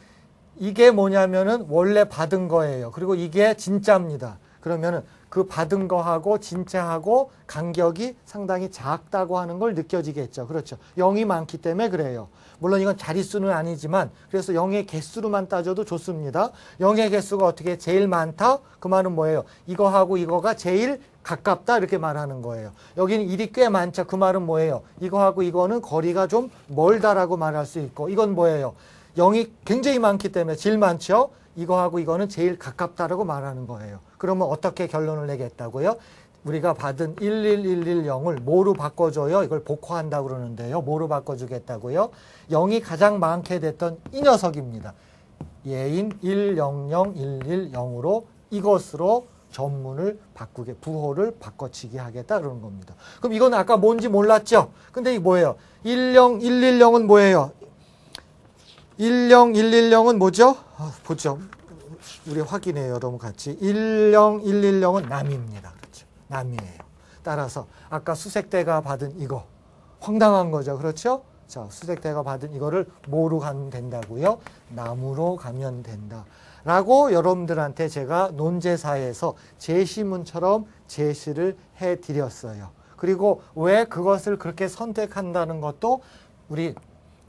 이게 뭐냐면은 원래 받은 거예요. 그리고 이게 진짜입니다. 그러면은 그 받은 거하고 진짜하고 간격이 상당히 작다고 하는 걸 느껴지겠죠. 그렇죠. 0이 많기 때문에 그래요. 물론 이건 자릿수는 아니지만 그래서 0의 개수로만 따져도 좋습니다. 0의 개수가 어떻게 제일 많다? 그 말은 뭐예요? 이거하고 이거가 제일 가깝다 이렇게 말하는 거예요. 여기는 1이 꽤 많죠. 그 말은 뭐예요? 이거하고 이거는 거리가 좀 멀다라고 말할 수 있고 이건 뭐예요? 0이 굉장히 많기 때문에 제일 많죠. 이거하고 이거는 제일 가깝다라고 말하는 거예요. 그러면 어떻게 결론을 내겠다고요? 우리가 받은 11110을 뭐로 바꿔줘요? 이걸 복화한다고 그러는데요. 뭐로 바꿔주겠다고요? 0이 가장 많게 됐던 이 녀석입니다. 얘인 100110으로 이것으로 전문을 바꾸게, 부호를 바꿔치기 하겠다 그러는 겁니다. 그럼 이건 아까 뭔지 몰랐죠? 근데 이게 뭐예요? 10110은 뭐예요? 10110은 뭐죠? 보죠. 우리 확인해요. 여러분 같이. 10110은 남입니다. 그렇죠. 남이에요. 따라서 아까 수색대가 받은 이거 황당한 거죠. 그렇죠? 자, 수색대가 받은 이거를 뭐로 가면 된다고요? 남으로 가면 된다. 라고 여러분들한테 제가 논제사에서 제시문처럼 제시를 해드렸어요. 그리고 왜 그것을 그렇게 선택한다는 것도 우리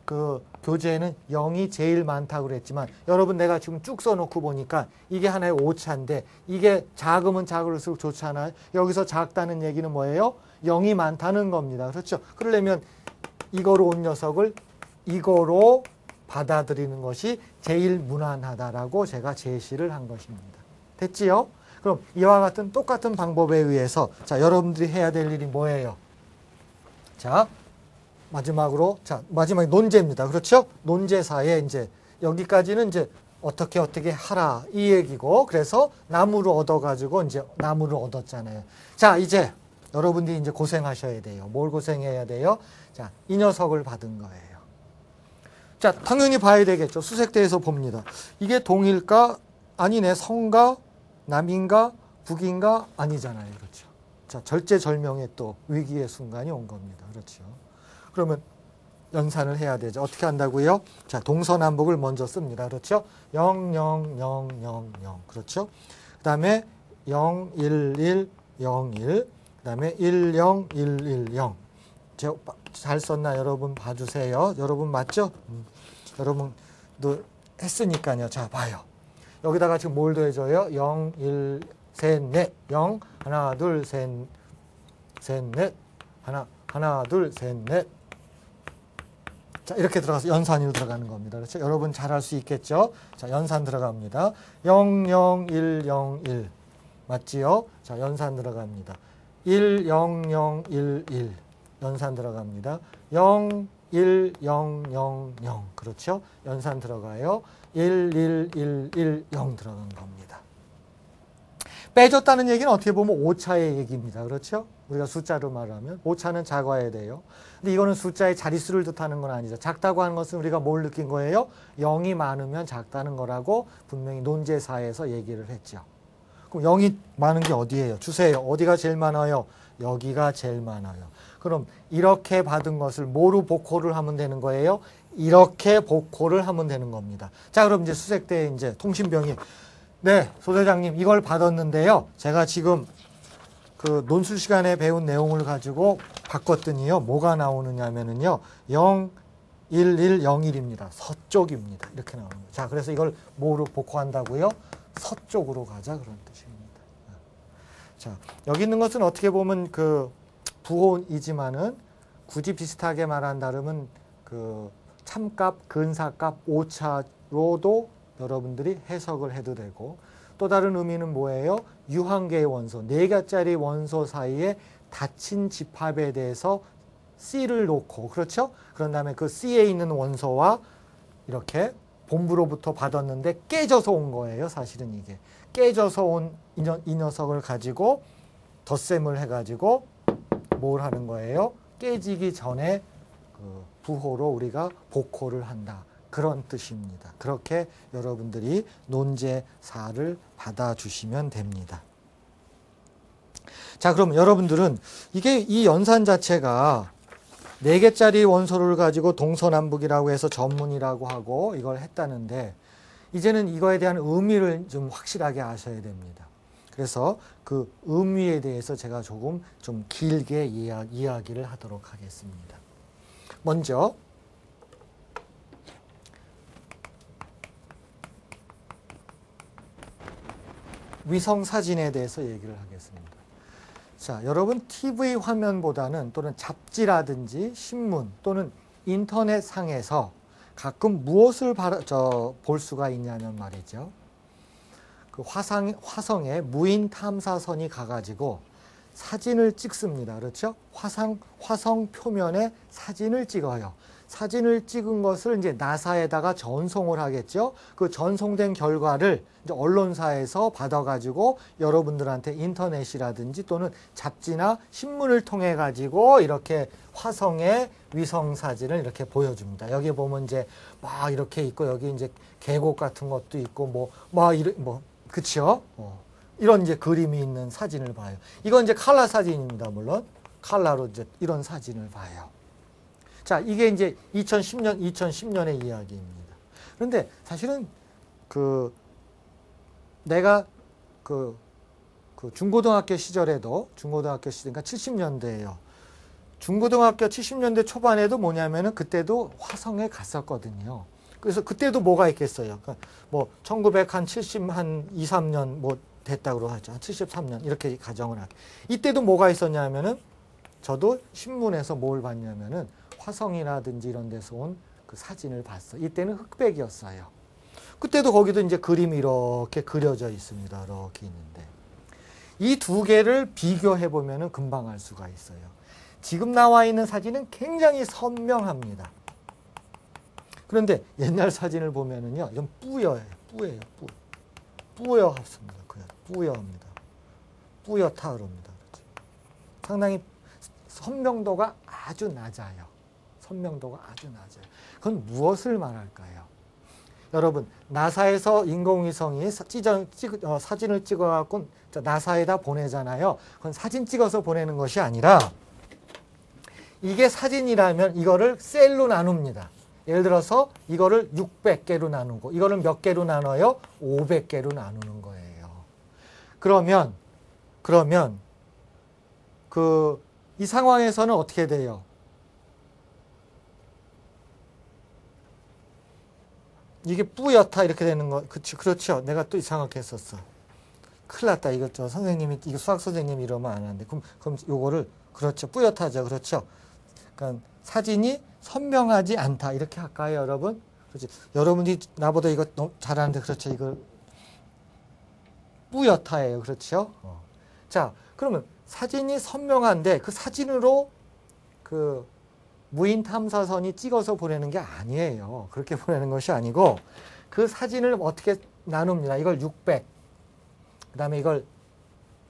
그 교재에는 0이 제일 많다고 그랬지만 여러분 내가 지금 쭉 써놓고 보니까 이게 하나의 오차인데 이게 작으면 작을수록 좋잖아요. 여기서 작다는 얘기는 뭐예요? 0이 많다는 겁니다. 그렇죠? 그러려면 이거로 온 녀석을 이거로 받아들이는 것이 제일 무난하다라고 제가 제시를 한 것입니다. 됐지요? 그럼 이와 같은 똑같은 방법에 의해서 자, 여러분들이 해야 될 일이 뭐예요? 자, 마지막으로 마지막에 논제입니다. 그렇죠? 논제사에 이제 여기까지는 이제 어떻게 하라 이 얘기고 그래서 나무를 얻어가지고 이제 나무를 얻었잖아요. 자, 이제 여러분들이 이제 고생하셔야 돼요. 뭘 고생해야 돼요? 자, 이 녀석을 받은 거예요. 자, 당연히 봐야 되겠죠. 수색대에서 봅니다. 이게 동일까? 아니네. 성가? 남인가? 북인가? 아니잖아요. 그렇죠. 자, 절제절명의 또 위기의 순간이 온 겁니다. 그렇죠. 그러면 연산을 해야 되죠. 어떻게 한다고요? 자, 동서남북을 먼저 씁니다. 그렇죠? 0, 0, 0, 0, 0. 그렇죠? 그 다음에 0, 1, 1, 0, 1. 그 다음에 1, 0, 1, 1, 0. 잘 썼나 여러분 봐주세요. 여러분 맞죠? 여러분도 했으니까요. 자, 봐요. 여기다가 지금 뭘 더해줘요? 0, 1, 셋, 넷. 0, 하나, 둘, 셋, 넷. 하나, 둘, 셋, 넷. 자, 이렇게 들어가서 연산으로 들어가는 겁니다. 그렇죠? 여러분 잘 할 수 있겠죠? 자, 연산 들어갑니다. 0, 0, 1, 0, 1. 맞지요? 자, 연산 들어갑니다. 1, 0, 0, 1, 1. 연산 들어갑니다. 0, 1, 0, 0, 0. 그렇죠? 연산 들어가요. 1, 1, 1, 1, 0 들어간 겁니다. 빼줬다는 얘기는 어떻게 보면 오차의 얘기입니다. 그렇죠? 우리가 숫자로 말하면 오차는 작아야 돼요. 근데 이거는 숫자의 자릿수를 뜻하는 건 아니죠. 작다고 하는 것은 우리가 뭘 느낀 거예요? 0이 많으면 작다는 거라고 분명히 논제사에서 얘기를 했죠. 그럼 0이 많은 게 어디예요? 주세요. 어디가 제일 많아요? 여기가 제일 많아요. 그럼 이렇게 받은 것을 뭐로 복호를 하면 되는 거예요? 이렇게 복호를 하면 되는 겁니다. 자, 그럼 이제 수색대에 이제 통신병이 네, 소대장님 이걸 받았는데요. 제가 지금 그 논술 시간에 배운 내용을 가지고 바꿨더니요. 뭐가 나오느냐면은요. 0, 1, 1, 0, 1입니다. 서쪽입니다. 이렇게 나오는 거예요. 자, 그래서 이걸 뭐로 복호한다고요? 서쪽으로 가자 그런 뜻입니다. 자, 여기 있는 것은 어떻게 보면 그 부호이지만은 굳이 비슷하게 말한다면 그 참값, 근사값, 오차로도 여러분들이 해석을 해도 되고 또 다른 의미는 뭐예요? 유한계의 원소, 4개짜리 원소 사이에 닫힌 집합에 대해서 C를 놓고 그렇죠? 그런 다음에 그 C에 있는 원소와 이렇게 본부로부터 받았는데 깨져서 온 거예요. 사실은 이게. 깨져서 온 이 녀석을 가지고 덧셈을 해가지고 뭘 하는 거예요? 깨지기 전에 그 부호로 우리가 복호를 한다. 그런 뜻입니다. 그렇게 여러분들이 논제사를 받아주시면 됩니다. 자, 그럼 여러분들은 이게 이 연산 자체가 4개짜리 원소를 가지고 동서남북이라고 해서 전문이라고 하고 이걸 했다는데 이제는 이거에 대한 의미를 좀 확실하게 아셔야 됩니다. 그래서 그 의미에 대해서 제가 조금 좀 길게 이야기를 하도록 하겠습니다. 먼저 위성 사진에 대해서 얘기를 하겠습니다. 자, 여러분 TV 화면보다는 또는 잡지라든지 신문 또는 인터넷 상에서 가끔 무엇을 볼 수가 있냐면 말이죠. 그 화성에 무인 탐사선이 가가지고 사진을 찍습니다. 그렇죠? 화성 표면에 사진을 찍어요. 사진을 찍은 것을 이제 나사에다가 전송을 하겠죠. 그 전송된 결과를 이제 언론사에서 받아가지고 여러분들한테 인터넷이라든지 또는 잡지나 신문을 통해 가지고 이렇게 화성의 위성 사진을 이렇게 보여줍니다. 여기 보면 이제 막 이렇게 있고 여기 이제 계곡 같은 것도 있고 그쵸? 이런 이제 그림이 있는 사진을 봐요. 이건 이제 칼라 사진입니다. 물론 칼라로 이제 이런 사진을 봐요. 자, 이게 이제 2010년의 이야기입니다. 그런데 사실은 내가 중고등학교 시절에도 그러니까 70년대예요. 중고등학교 70년대 초반에도 뭐냐면은 그때도 화성에 갔었거든요. 그래서 그때도 뭐가 있겠어요. 그러니까 뭐 1970 3년 뭐 됐다고 하죠. 73년 이렇게 가정을 할게요. 이때도 뭐가 있었냐면은 저도 신문에서 뭘 봤냐면은 화성이라든지 이런 데서 온 그 사진을 봤어요. 이때는 흑백이었어요. 그때도 거기도 이제 그림이 이렇게 그려져 있습니다. 이렇게 있는데 이 두 개를 비교해 보면은 금방 알 수가 있어요. 지금 나와 있는 사진은 굉장히 선명합니다. 그런데 옛날 사진을 보면은요, 이건 뿌예요. 뿌옇습니다. 그냥 뿌엽니다. 뿌옇다 그럽니다. 그렇죠? 상당히 선명도가 아주 낮아요. 그건 무엇을 말할까요? 여러분, 나사에서 인공위성이 사진을 찍어갖고 나사에다 보내잖아요. 그건 사진 찍어서 보내는 것이 아니라 이게 사진이라면 이거를 셀로 나눕니다. 예를 들어서 이거를 600개로 나누고 이거를 몇 개로 나눠요? 500개로 나누는 거예요. 그러면 이 상황에서는 어떻게 돼요? 이게 뿌옇다 이렇게 되는 거, 그렇죠. 내가 또 이상하게 했었어. 큰일 났다. 이거 이거 수학 선생님이 이러면 안 하는데. 그럼 요거를, 그렇죠. 뿌옇하죠. 그렇죠. 그러니까 사진이 선명하지 않다. 이렇게 할까요, 여러분? 그렇지. 여러분이 나보다 이거 너무 잘하는데, 그렇죠. 이거 뿌옇다예요. 그렇죠. 자, 그러면 사진이 선명한데 그 사진으로 무인 탐사선이 찍어서 보내는 게 아니에요. 그렇게 보내는 것이 아니고 그 사진을 어떻게 나눕니다. 이걸 600, 그 다음에 이걸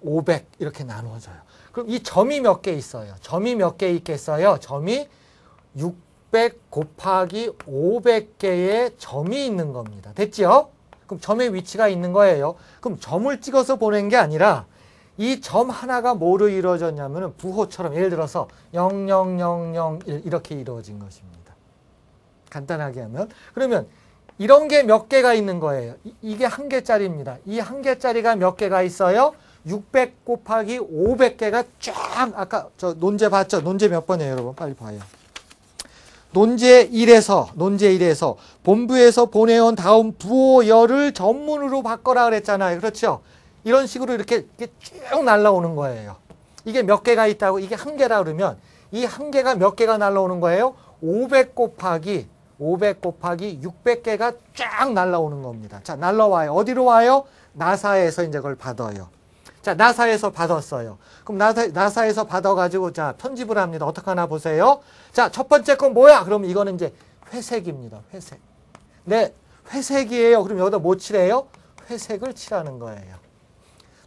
500 이렇게 나누어져요. 그럼 이 점이 몇 개 있어요? 점이 몇 개 있겠어요? 점이 600 곱하기 500개의 점이 있는 겁니다. 됐죠? 그럼 점의 위치가 있는 거예요. 그럼 점을 찍어서 보낸 게 아니라 이 점 하나가 뭐로 이루어졌냐면 부호처럼 예를 들어서 00001 이렇게 이루어진 것입니다. 간단하게 하면. 그러면 이런 게 몇 개가 있는 거예요. 이게 한 개짜리입니다. 이 한 개짜리가 몇 개가 있어요? 600 곱하기 500개가 쫙, 아까 저 논제 봤죠? 논제 몇 번이에요, 여러분? 빨리 봐요. 논제 1에서 본부에서 보내온 다음 부호열을 전문으로 바꿔라 그랬잖아요. 그렇죠? 이런 식으로 이렇게 쭉 날라오는 거예요. 이게 몇 개가 있다고? 이게 한 개라 그러면 이 한 개가 몇 개가 날라오는 거예요? 500 곱하기 600개가 쫙 날라오는 겁니다. 자, 날라와요. 어디로 와요? 나사에서 이제 그걸 받아요. 자, 나사에서 받았어요. 그럼 나사에서 받아가지고 자, 편집을 합니다. 어떡하나 보세요. 자, 첫 번째 건 뭐야? 그럼 이거는 이제 회색입니다. 회색. 네, 회색이에요. 그럼 여기다 뭐 칠해요? 회색을 칠하는 거예요.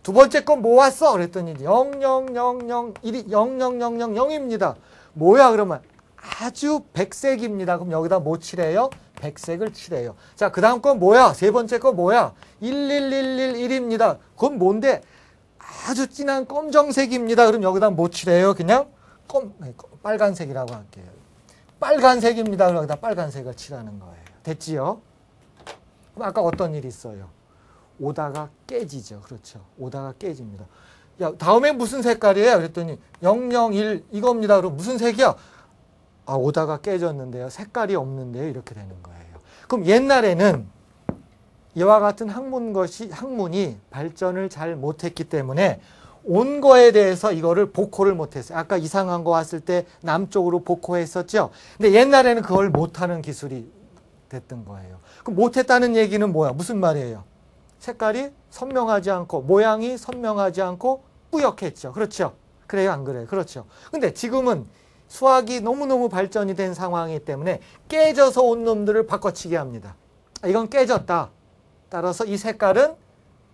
두 번째 건 뭐 왔어? 그랬더니 00000입니다. 뭐야 그러면 아주 백색입니다. 그럼 여기다 뭐 칠해요? 백색을 칠해요. 자, 그 다음 건 뭐야? 세 번째 건 뭐야? 11111입니다. 그건 뭔데? 아주 진한 검정색입니다. 그럼 여기다 뭐 칠해요? 그냥 빨간색이라고 할게요. 빨간색입니다. 그럼 여기다 빨간색을 칠하는 거예요. 됐지요? 그럼 아까 어떤 일이 있어요? 오다가 깨지죠. 그렇죠. 오다가 깨집니다. 야, 다음에 무슨 색깔이에요? 그랬더니 001 이겁니다. 그럼 무슨 색이야? 아, 오다가 깨졌는데요. 색깔이 없는데요. 이렇게 되는 거예요. 그럼 옛날에는 이와 같은 학문이 발전을 잘 못했기 때문에 온 거에 대해서 이거를 복호를 못했어요. 아까 이상한 거 왔을 때 남쪽으로 복호했었죠. 근데 옛날에는 그걸 못하는 기술이 됐던 거예요. 그럼 못했다는 얘기는 뭐야? 무슨 말이에요? 색깔이 선명하지 않고 모양이 선명하지 않고 뿌옇겠죠. 그렇죠? 그래요, 안 그래요? 그렇죠. 근데 지금은 수학이 너무너무 발전이 된 상황이기 때문에 깨져서 온 놈들을 바꿔치기 합니다. 이건 깨졌다. 따라서 이 색깔은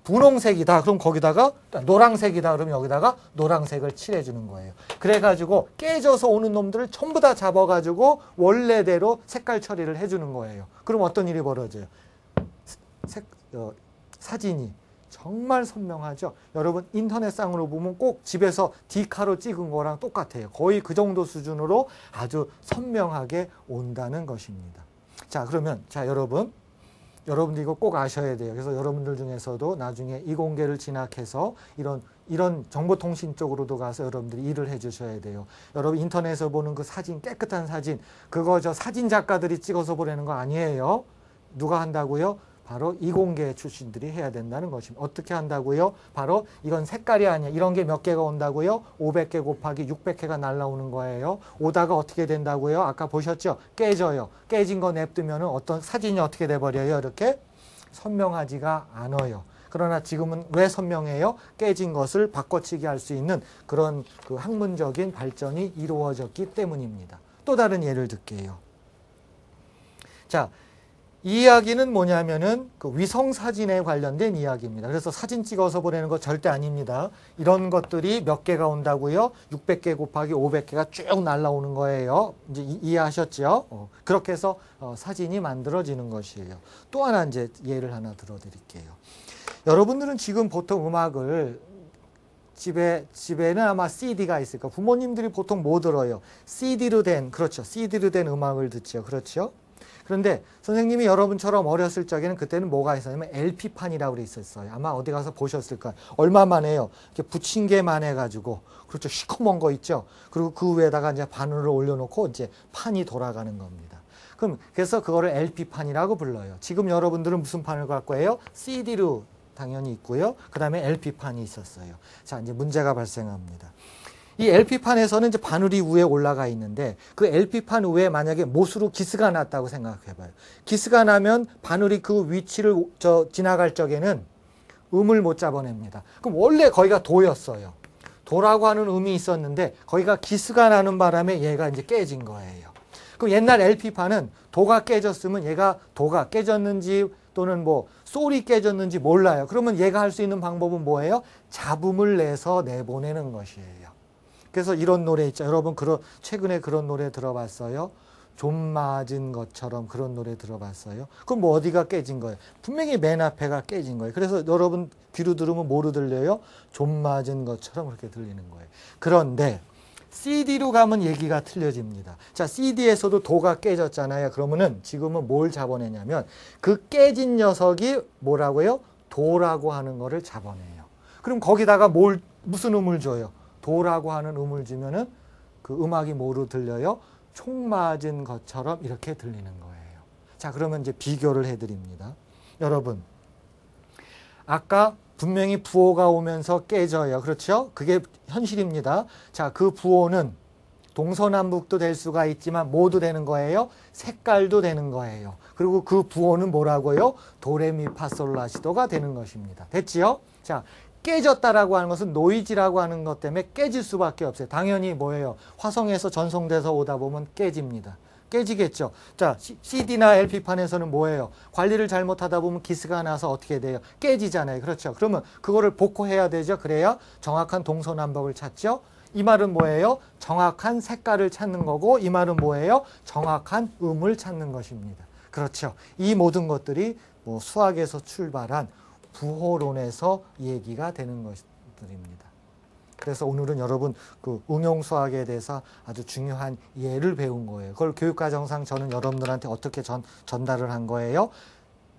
분홍색이다. 그럼 거기다가 노란색이다. 그럼 여기다가 노란색을 칠해주는 거예요. 그래가지고 깨져서 오는 놈들을 전부 다 잡아가지고 원래대로 색깔 처리를 해주는 거예요. 그럼 어떤 일이 벌어져요? 사진이 정말 선명하죠. 여러분 인터넷상으로 보면 꼭 집에서 디카로 찍은 거랑 똑같아요. 거의 그 정도 수준으로 아주 선명하게 온다는 것입니다. 자, 그러면 여러분들 이거 꼭 아셔야 돼요. 그래서 여러분들 중에서도 나중에 이공계를 진학해서 이런 정보통신 쪽으로도 가서 여러분들이 일을 해주셔야 돼요. 여러분 인터넷에서 보는 그 사진, 깨끗한 사진, 그거 저 사진 작가들이 찍어서 보내는 거 아니에요. 누가 한다고요? 바로 이공계 출신들이 해야 된다는 것입니다. 어떻게 한다고요? 바로 이건 색깔이 아니야. 이런 게 몇 개가 온다고요? 500개 곱하기 600개가 날라오는 거예요. 오다가 어떻게 된다고요? 아까 보셨죠? 깨져요. 깨진 거 냅두면 어떤 사진이 어떻게 돼버려요? 이렇게 선명하지가 않아요. 그러나 지금은 왜 선명해요? 깨진 것을 바꿔치기 할 수 있는 그런 그 학문적인 발전이 이루어졌기 때문입니다. 또 다른 예를 들게요. 자, 이 이야기는 뭐냐면은 그 위성 사진에 관련된 이야기입니다. 그래서 사진 찍어서 보내는 거 절대 아닙니다. 이런 것들이 몇 개가 온다고요? 600개 곱하기 500개가 쭉 날라오는 거예요. 이제 이해하셨죠? 그렇게 해서 사진이 만들어지는 것이에요. 또 하나 이제 예를 하나 들어드릴게요. 여러분들은 지금 보통 음악을 집에는 아마 CD가 있을 거예요. 부모님들이 보통 뭐 들어요? CD로 된, 그렇죠. CD로 된 음악을 듣죠. 그렇죠. 그런데 선생님이 여러분처럼 어렸을 적에는 그때는 뭐가 있었냐면 LP판이라고 있었어요. 아마 어디 가서 보셨을 거예요. 얼마만 해요? 이렇게 붙인 게만 해가지고, 그렇죠. 시커먼 거 있죠. 그리고 그 위에다가 이제 바늘을 올려놓고 이제 판이 돌아가는 겁니다. 그래서 그거를 LP판이라고 불러요. 지금 여러분들은 무슨 판을 갖고 해요? CD로 당연히 있고요. 그 다음에 LP판이 있었어요. 자, 이제 문제가 발생합니다. 이 LP판에서는 이제 바늘이 위에 올라가 있는데 그 LP판 위에 만약에 못으로 기스가 났다고 생각해봐요. 기스가 나면 바늘이 그 위치를 지나갈 적에는 음을 못 잡아냅니다. 그럼 원래 거기가 도였어요. 도라고 하는 음이 있었는데 거기가 기스가 나는 바람에 얘가 이제 깨진 거예요. 그럼 옛날 LP판은 도가 깨졌으면 얘가 도가 깨졌는지 또는 뭐 솔이 깨졌는지 몰라요. 그러면 얘가 할 수 있는 방법은 뭐예요? 잡음을 내서 내보내는 것이에요. 그래서 이런 노래 있죠. 여러분 최근에 그런 노래 들어봤어요? 좀 맞은 것처럼 그런 노래 들어봤어요? 그럼 뭐 어디가 깨진 거예요? 분명히 맨 앞에가 깨진 거예요. 그래서 여러분 귀로 들으면 뭐로 들려요? 좀 맞은 것처럼 그렇게 들리는 거예요. 그런데 CD로 가면 얘기가 틀려집니다. 자, CD에서도 도가 깨졌잖아요. 그러면은 지금은 뭘 잡아내냐면 그 깨진 녀석이 뭐라고요? 도라고 하는 거를 잡아내요. 그럼 거기다가 무슨 음을 줘요? 도라고 하는 음을 주면은 그 음악이 뭐로 들려요? 총 맞은 것처럼 이렇게 들리는 거예요. 자, 그러면 이제 비교를 해드립니다. 여러분, 아까 분명히 부호가 오면서 깨져요. 그렇죠? 그게 현실입니다. 자, 그 부호는 동서남북도 될 수가 있지만 뭐도 되는 거예요? 색깔도 되는 거예요. 그리고 그 부호는 뭐라고요? 도레미파솔라시도가 되는 것입니다. 됐지요? 자, 깨졌다라고 하는 것은 노이즈라고 하는 것 때문에 깨질 수밖에 없어요. 당연히 뭐예요? 화성에서 전송돼서 오다 보면 깨집니다. 깨지겠죠. 자, CD나 LP판에서는 뭐예요? 관리를 잘못하다 보면 기스가 나서 어떻게 돼요? 깨지잖아요. 그렇죠. 그러면 그거를 복호해야 되죠. 그래야 정확한 동서남북을 찾죠. 이 말은 뭐예요? 정확한 색깔을 찾는 거고, 이 말은 뭐예요? 정확한 음을 찾는 것입니다. 그렇죠. 이 모든 것들이 뭐 수학에서 출발한 부호론에서 얘기가 되는 것들입니다. 그래서 오늘은 여러분 그 응용수학에 대해서 아주 중요한 예를 배운 거예요. 그걸 교육과정상 저는 여러분들한테 어떻게 전달을 한 거예요?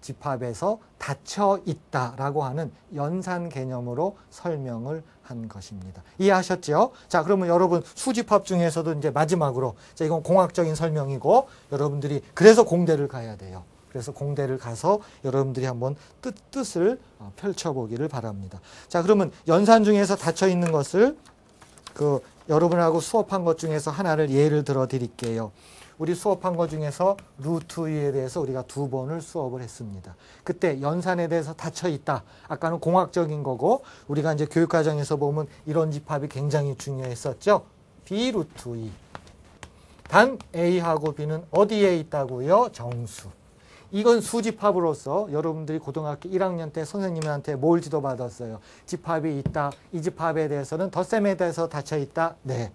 집합에서 닫혀 있다라고 하는 연산 개념으로 설명을 한 것입니다. 이해하셨죠? 자, 그러면 여러분 수집합 중에서도 이제 마지막으로, 자, 이건 공학적인 설명이고 여러분들이 그래서 공대를 가야 돼요. 그래서 공대를 가서 여러분들이 한번 뜻을 펼쳐보기를 바랍니다. 자, 그러면 연산 중에서 닫혀 있는 것을 여러분하고 수업한 것 중에서 하나를 예를 들어 드릴게요. 우리 수업한 것 중에서 루트 2에 대해서 우리가 2번을 수업을 했습니다. 그때 연산에 대해서 닫혀 있다. 아까는 공학적인 거고 우리가 이제 교육과정에서 보면 이런 집합이 굉장히 중요했었죠. B 루트 2. 단 A하고 B는 어디에 있다고요? 정수. 이건 수집합으로서 여러분들이 고등학교 1학년 때 선생님한테 뭘 지도받았어요? 집합이 있다. 이 집합에 대해서는 덧셈에 대해서 닫혀 있다. 네.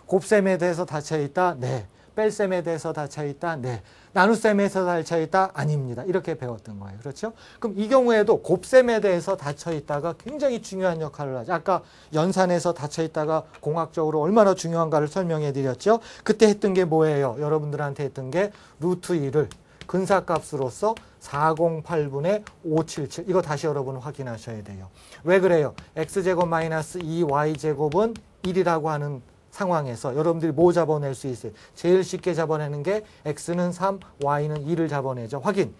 곱셈에 대해서 닫혀 있다. 네. 뺄셈에 대해서 닫혀 있다. 네. 나눗셈에서 닫혀 있다. 아닙니다. 이렇게 배웠던 거예요. 그렇죠? 그럼 이 경우에도 곱셈에 대해서 닫혀 있다가 굉장히 중요한 역할을 하죠. 아까 연산에서 닫혀 있다가 공학적으로 얼마나 중요한가를 설명해 드렸죠. 그때 했던 게 뭐예요? 여러분들한테 했던 게 루트 2를 근사값으로서 408분의 577 이거 다시 여러분 확인하셔야 돼요. 왜 그래요? x제곱 마이너스 2y제곱은 1이라고 하는 상황에서 여러분들이 뭐 잡아낼 수 있어요? 제일 쉽게 잡아내는 게 x는 3, y는 2를 잡아내죠. 확인.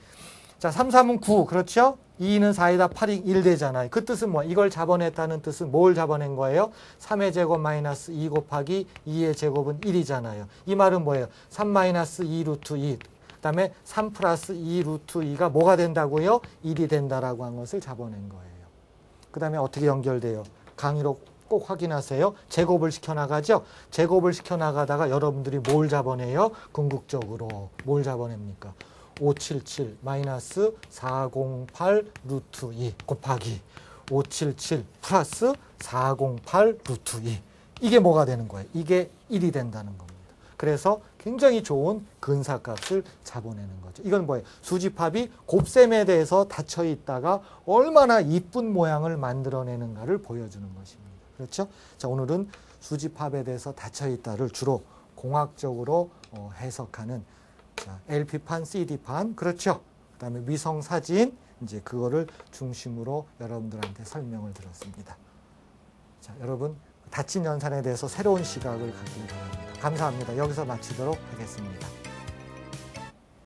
자, 3, 3은 9. 그렇죠? 2는 4에다 8이 1 되잖아요. 그 뜻은 뭐야? 이걸 잡아냈다는 뜻은 뭘 잡아낸 거예요? 3의 제곱 마이너스 2 곱하기 2의 제곱은 1이잖아요. 이 말은 뭐예요? 3 마이너스 2 루트 2. 그 다음에 3 플러스 2 루트 2가 뭐가 된다고요? 1이 된다라고 한 것을 잡아낸 거예요. 그 다음에 어떻게 연결돼요? 강의로 꼭 확인하세요. 제곱을 시켜나가죠? 제곱을 시켜나가다가 여러분들이 뭘 잡아내요? 궁극적으로 뭘 잡아냅니까? 577 마이너스 408 루트 2 곱하기 577 플러스 408 루트 2. 이게 뭐가 되는 거예요? 이게 1이 된다는 겁니다. 그래서 굉장히 좋은 근사값을 잡아내는 거죠. 이건 뭐예요? 수집합이 곱셈에 대해서 닫혀 있다가 얼마나 이쁜 모양을 만들어내는가를 보여주는 것입니다. 그렇죠? 자, 오늘은 수집합에 대해서 닫혀 있다를 주로 공학적으로 해석하는 자, LP판, CD판, 그렇죠? 그 다음에 위성 사진, 이제 그거를 중심으로 여러분들한테 설명을 드렸습니다. 자, 여러분, 닫힌 연산에 대해서 새로운 시각을 갖기를 바랍니다. 감사합니다. 여기서 마치도록 하겠습니다.